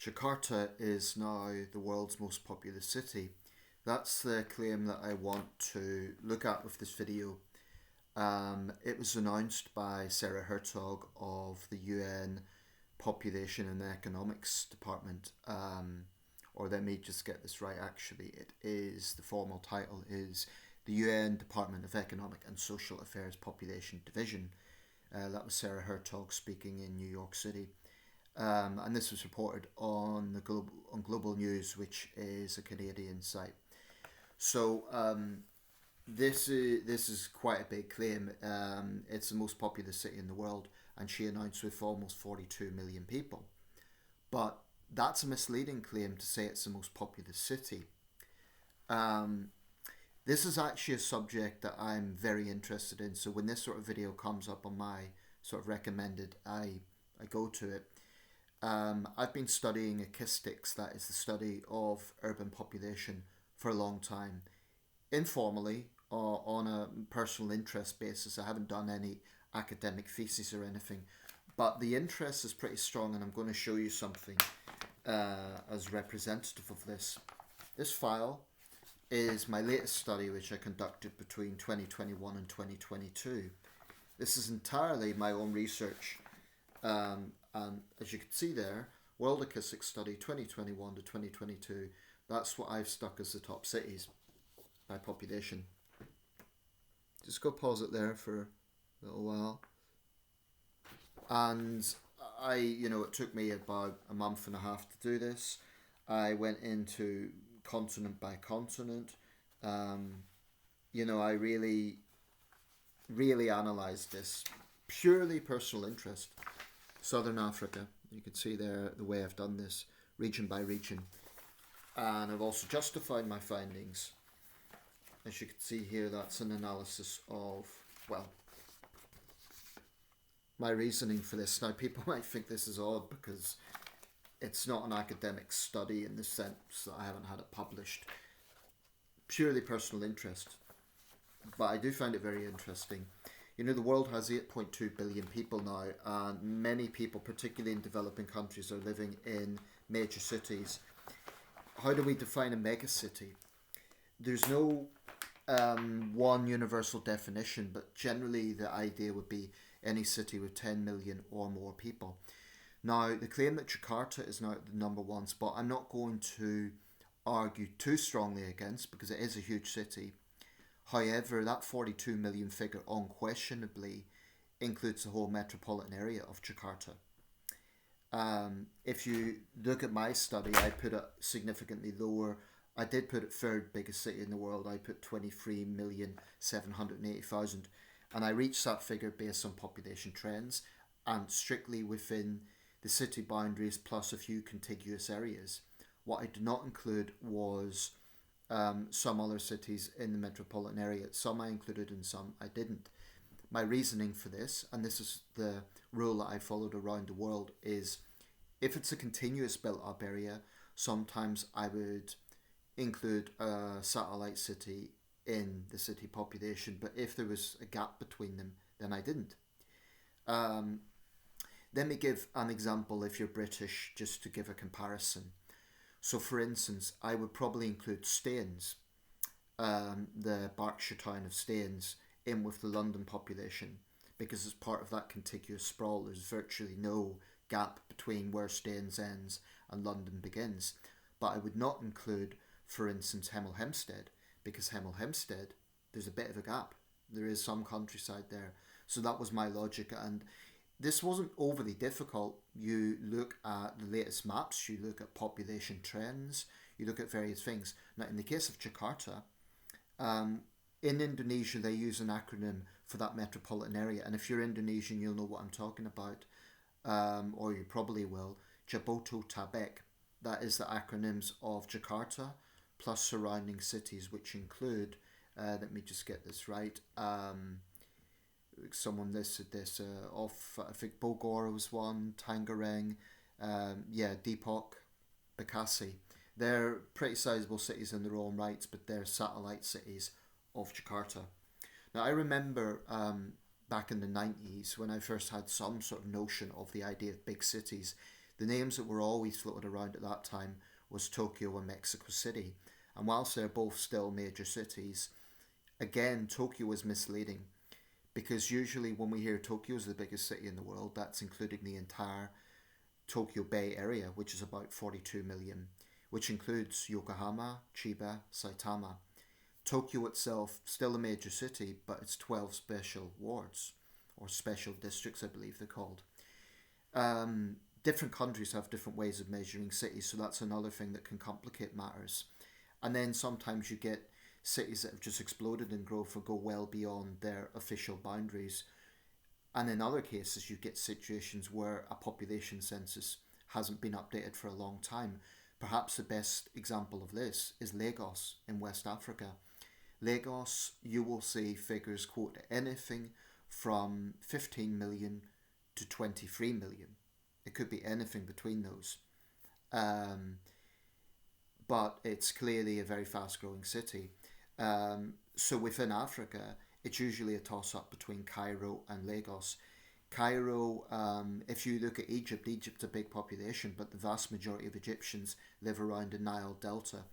Jakarta is now the world's most populous city. That's the claim that I want to look at with this video. It was announced by Sarah Hertog of the UN Population and Economics Department. Or let me just get this right actually. The formal title is the UN Department of Economic and Social Affairs Population Division. That was Sarah Hertog speaking in New York City. And this was reported on Global News, which is a Canadian site. So this is quite a big claim. It's the most populous city in the world, and she announced with almost 42 million people. But that's a misleading claim to say it's the most populous city. This is actually a subject that I'm very interested in. So when this sort of video comes up on my sort of recommended, I go to it. I've been studying ekistics, that is the study of urban population, for a long time. Informally, or on a personal interest basis. I haven't done any academic thesis or anything, but the interest is pretty strong, and I'm going to show you something as representative of this. This file is my latest study, which I conducted between 2021 and 2022. This is entirely my own research. And as you can see there, World Acoustics Study 2021 to 2022, that's what I've stuck as the top cities by population. Just go pause it there for a little while. And it took me about a month and a half to do this. I went into continent by continent. I really analysed this. Purely personal interest. Southern Africa, you can see there the way I've done this, region by region. And I've also justified my findings. As you can see here, that's an analysis of, my reasoning for this. Now, people might think this is odd because it's not an academic study in the sense that I haven't had it published. Purely personal interest. But I do find it very interesting. The world has 8.2 billion people now, and many people, particularly in developing countries, are living in major cities. How do we define a megacity? There's no one universal definition, but generally the idea would be any city with 10 million or more people. Now, the claim that Jakarta is now at the number one spot, I'm not going to argue too strongly against, because it is a huge city. However, that 42 million figure unquestionably includes the whole metropolitan area of Jakarta. If you look at my study, I put it significantly lower. I did put it third biggest city in the world. I put 23,780,000. And I reached that figure based on population trends and strictly within the city boundaries plus a few contiguous areas. What I did not include was some other cities in the metropolitan area. Some I included and some I didn't. My reasoning for this, and this is the rule that I followed around the world, is if it's a continuous built up area, sometimes I would include a satellite city in the city population, but if there was a gap between them, then I didn't. Let me give an example if you're British, just to give a comparison. So for instance, I would probably include Staines, the Berkshire town of Staines, in with the London population, because as part of that contiguous sprawl, there's virtually no gap between where Staines ends and London begins. But I would not include, for instance, Hemel Hempstead, because Hemel Hempstead, there's a bit of a gap. There is some countryside there. So that was my logic, and this wasn't overly difficult. You look at the latest maps, you look at population trends, you look at various things. Now, in the case of Jakarta, in Indonesia, they use an acronym for that metropolitan area. And if you're Indonesian, you'll know what I'm talking about, or you probably will. Jabodetabek, that is the acronyms of Jakarta, plus surrounding cities, which include, let me just get this right, someone listed this off, I think Bogor was one, Tangerang, Depok, Bekasi. They're pretty sizable cities in their own rights, but they're satellite cities of Jakarta. Now, I remember back in the 90s when I first had some sort of notion of the idea of big cities, The names that were always floated around at that time was Tokyo and Mexico City. And whilst they're both still major cities, again, Tokyo is misleading because usually when we hear Tokyo is the biggest city in the world, that's including the entire Tokyo Bay area, which is about 42 million, which includes Yokohama, Chiba, Saitama. Tokyo itself, still a major city, but it's 12 special wards, or special districts, I believe they're called. Different countries have different ways of measuring cities, so that's another thing that can complicate matters. And then sometimes you get cities that have just exploded in growth or go well beyond their official boundaries. And in other cases, you get situations where a population census hasn't been updated for a long time. Perhaps the best example of this is Lagos in West Africa. Lagos, you will see figures quote anything from 15 million to 23 million. It could be anything between those. But it's clearly a very fast growing city. So within Africa, it's usually a toss up between Cairo and Lagos. Cairo, if you look at Egypt, Egypt's a big population, but the vast majority of Egyptians live around the Nile Delta,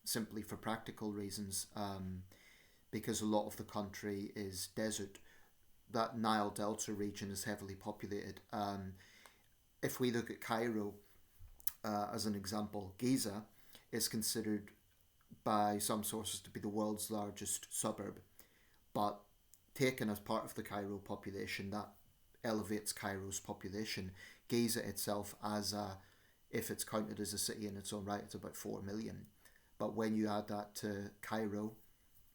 simply for practical reasons, because a lot of the country is desert. That Nile Delta region is heavily populated. If we look at Cairo as an example, Giza is considered by some sources to be the world's largest suburb, but taken as part of the Cairo population, that elevates Cairo's population. Giza itself, if it's counted as a city in its own right, it's about 4 million. But when you add that to Cairo,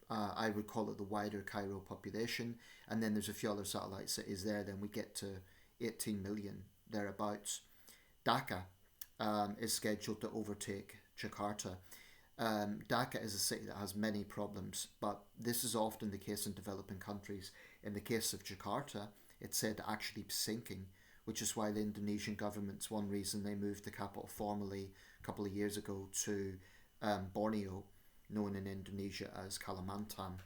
I would call it the wider Cairo population, and then there's a few other satellite cities there, then we get to 18 million, thereabouts. Dhaka is scheduled to overtake Jakarta. Dhaka is a city that has many problems, but this is often the case in developing countries. In the case of Jakarta, it's said to actually be sinking, which is why the Indonesian government's one reason they moved the capital formally a couple of years ago to Borneo, known in Indonesia as Kalimantan.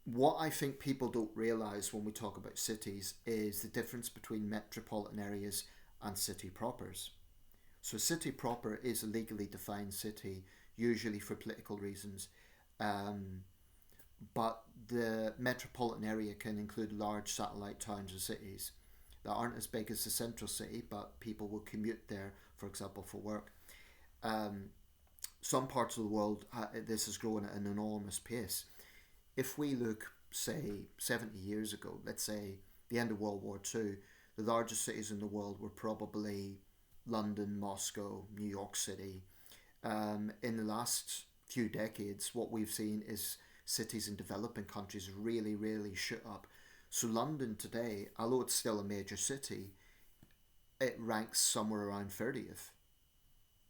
What I think people don't realise when we talk about cities is the difference between metropolitan areas and city propers. So a city proper is a legally defined city, usually for political reasons, but the metropolitan area can include large satellite towns and cities that aren't as big as the central city, but people will commute there, for example, for work. Some parts of the world, this has grown at an enormous pace. If we look, say, 70 years ago, let's say the end of World War II, the largest cities in the world were probably London, Moscow, New York City. In the last few decades, what we've seen is cities in developing countries really shoot up. So London today, although it's still a major city, it ranks somewhere around 30th.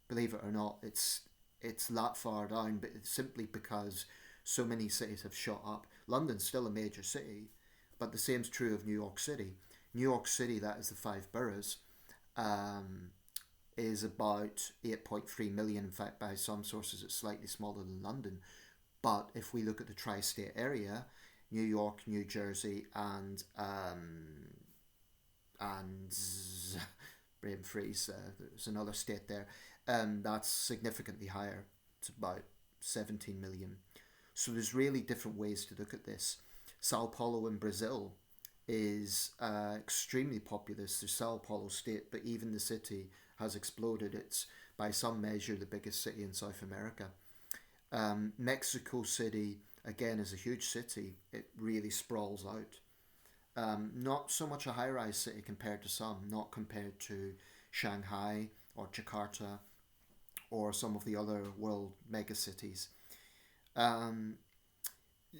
Believe it or not, it's that far down, but it's simply because so many cities have shot up. London's still a major city, but the same's true of New York City. New York City, that is the 5 boroughs, is about 8.3 million. In fact, by some sources, it's slightly smaller than London. But if we look at the tri-state area, New York, New Jersey, and brain freeze, there's another state there, that's significantly higher. It's about 17 million. So there's really different ways to look at this. Sao Paulo in Brazil is extremely populous. There's Sao Paulo state, but even the city has exploded. It's by some measure the biggest city in South America. Mexico City, again, is a huge city. It really sprawls out. Not so much a high-rise city compared to some, not compared to Shanghai or Jakarta or some of the other world megacities.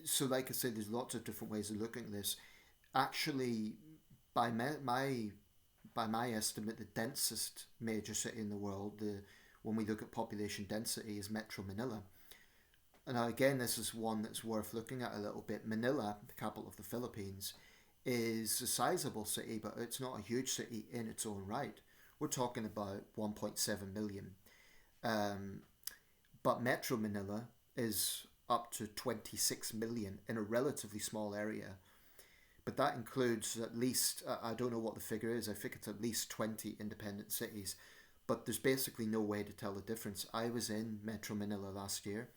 So like I said, there's lots of different ways of looking at this. Actually, by my estimate, the densest major city in the world, when we look at population density, is Metro Manila. And now again, this is one that's worth looking at a little bit. Manila, the capital of the Philippines, is a sizable city, but it's not a huge city in its own right. We're talking about 1.7 million. But Metro Manila is up to 26 million in a relatively small area. but that includes at least, I don't know what the figure is, I think it's at least 20 independent cities, but there's basically no way to tell the difference. I was in Metro Manila last year.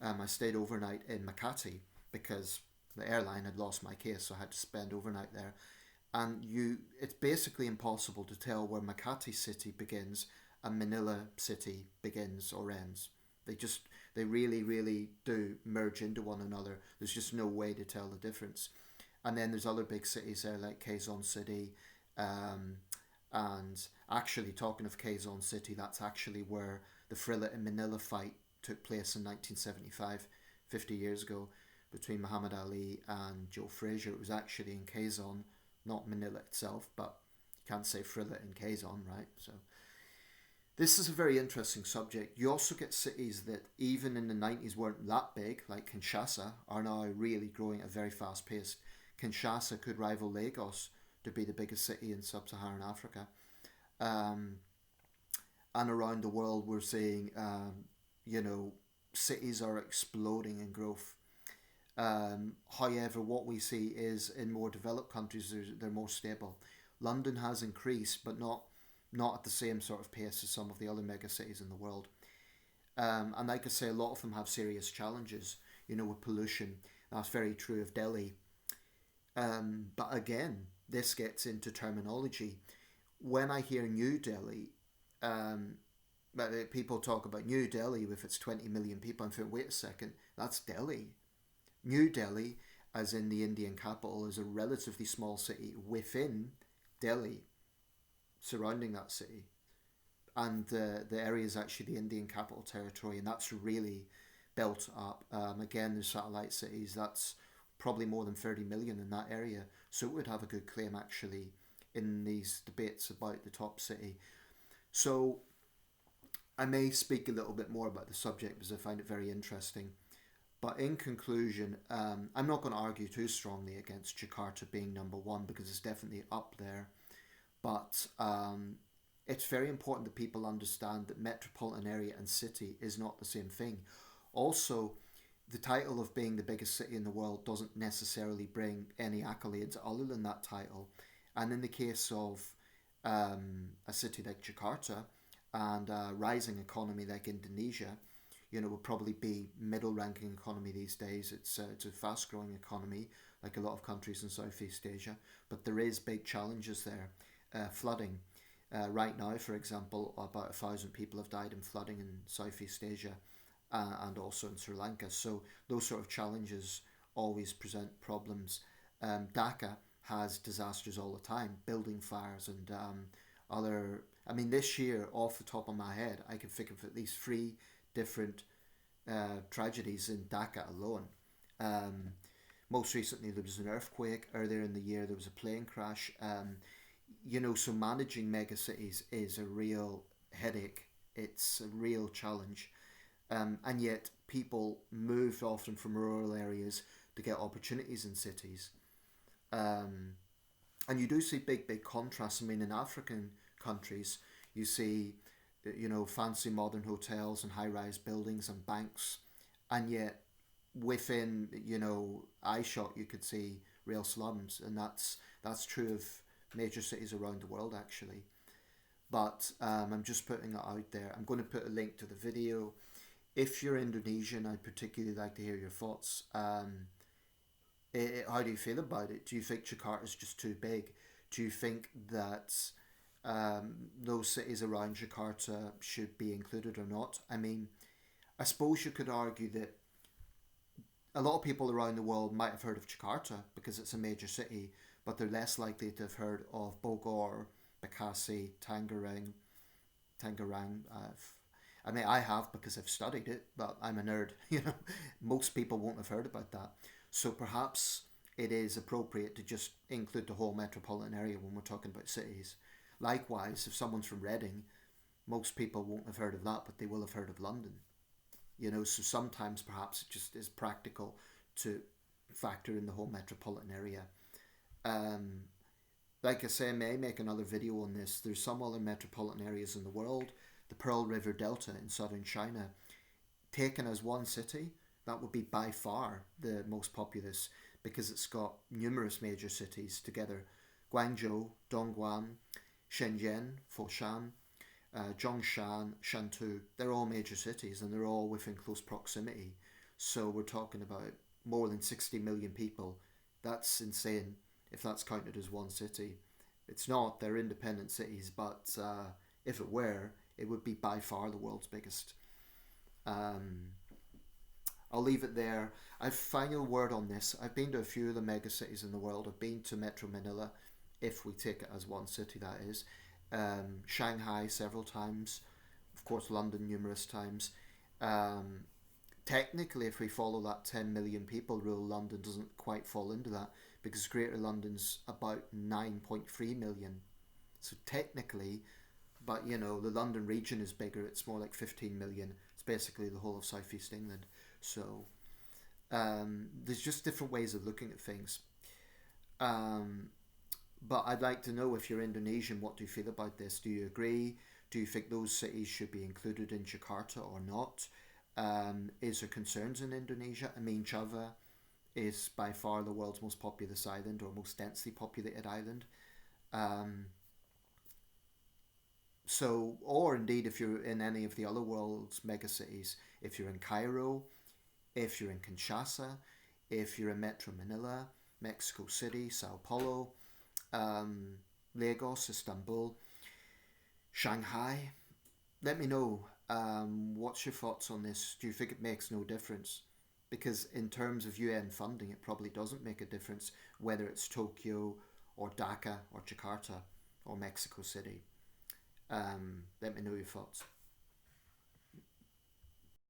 I stayed overnight in Makati because the airline had lost my case, so I had to spend overnight there. And it's basically impossible to tell where Makati city begins and Manila city begins or ends. They just they really really do merge into one another. There's just no way to tell the difference. And then there's other big cities there like Quezon City, um, and actually talking of Quezon City, that's actually where the Frilla and Manila fight took place in 1975, 50 years ago, between Muhammad Ali and Joe Frazier. It was actually in Quezon, not Manila itself, but you can't say Frilla in Quezon, right? So this is a very interesting subject. You also get cities that even in the 90s weren't that big, like Kinshasa, are now really growing at a very fast pace. Kinshasa could rival Lagos to be the biggest city in sub-Saharan Africa. Um, and around the world, we're seeing, you know, cities are exploding in growth. However, what we see is in more developed countries, they're more stable. London has increased, but not at the same sort of pace as some of the other mega cities in the world. And like I say, a lot of them have serious challenges, you know, with pollution. That's very true of Delhi. But again, this gets into terminology. When I hear New Delhi, um, people talk about New Delhi with its 20 million people. I'm thinking, wait a second, that's Delhi. New Delhi, as in the Indian capital, is a relatively small city within Delhi, surrounding that city. And the area is actually the Indian capital territory, and that's really built up. Again, there's satellite cities. That's probably more than 30 million in that area. So it would have a good claim, actually, in these debates about the top city. So I may speak a little bit more about the subject because I find it very interesting. But in conclusion, I'm not going to argue too strongly against Jakarta being number one because it's definitely up there. But it's very important that people understand that metropolitan area and city is not the same thing. Also, the title of being the biggest city in the world doesn't necessarily bring any accolades other than that title. And in the case of a city like Jakarta and a rising economy like Indonesia, you know, will probably be middle ranking economy these days. It's a fast growing economy like a lot of countries in Southeast Asia, but there is big challenges there. Flooding. Right now, for example, about 1,000 people have died in flooding in Southeast Asia and also in Sri Lanka. So those sort of challenges always present problems. Dhaka has disasters all the time, building fires and other. I mean, this year, off the top of my head, I can think of at least three different tragedies in Dhaka alone. Um, Most recently, there was an earthquake. Earlier in the year, there was a plane crash. You know, so managing megacities is a real headache. It's a real challenge. And yet, people move often from rural areas to get opportunities in cities. Um, and you do see big contrasts. I mean, in African countries, you see, you know, fancy modern hotels and high-rise buildings and banks, and yet within, you know, eye shot, you could see real slums, and that's true of major cities around the world actually. But I'm just putting it out there. I'm going to put a link to the video. If you're Indonesian, I'd particularly like to hear your thoughts. How do you feel about it? Do you think Jakarta is just too big? Do you think that those cities around Jakarta should be included or not? I mean, I suppose you could argue that a lot of people around the world might have heard of Jakarta because it's a major city, but they're less likely to have heard of Bogor, Bekasi, Tangerang. I mean, I have because I've studied it, but I'm a nerd. You know, most people won't have heard about that. So perhaps it is appropriate to just include the whole metropolitan area when we're talking about cities. Likewise, if someone's from Reading, most people won't have heard of that, but they will have heard of London. You know, so sometimes perhaps it just is practical to factor in the whole metropolitan area. Um, like I say, I may make another video on this. There's some other metropolitan areas in the world. The Pearl River Delta in southern China, taken as one city, that would be by far the most populous because it's got numerous major cities together. Guangzhou, Dongguan, Shenzhen, Foshan, Zhongshan, Shantou, they're all major cities and they're all within close proximity. So we're talking about more than 60 million people. That's insane if that's counted as one city. It's not, they're independent cities, but if it were, it would be by far the world's biggest. Um, I'll leave it there. I've final word on this. I've been to a few of the mega cities in the world. I've been to Metro Manila, if we take it as one city, that is. Shanghai several times. Of course, London numerous times. Um, Technically, if we follow that 10 million people rule, London doesn't quite fall into that because Greater London's about 9.3 million. So technically, but the London region is bigger. It's more like 15 million. It's basically the whole of southeast England. So there's just different ways of looking at things. Um, but I'd like to know, if you're Indonesian, what do you feel about this? Do you agree? Do you think those cities should be included in Jakarta or not? Is there concerns in Indonesia? I mean, Java is by far the world's most populous island, or most densely populated island. Um, or indeed, if you're in any of the other world's megacities, if you're in Cairo, if you're in Kinshasa, if you're in Metro Manila, Mexico City, Sao Paulo, um, Lagos, Istanbul, Shanghai, let me know. What's your thoughts on this? Do you think it makes no difference? Because in terms of UN funding, it probably doesn't make a difference whether it's Tokyo or Dhaka or Jakarta or Mexico City. Let me know your thoughts.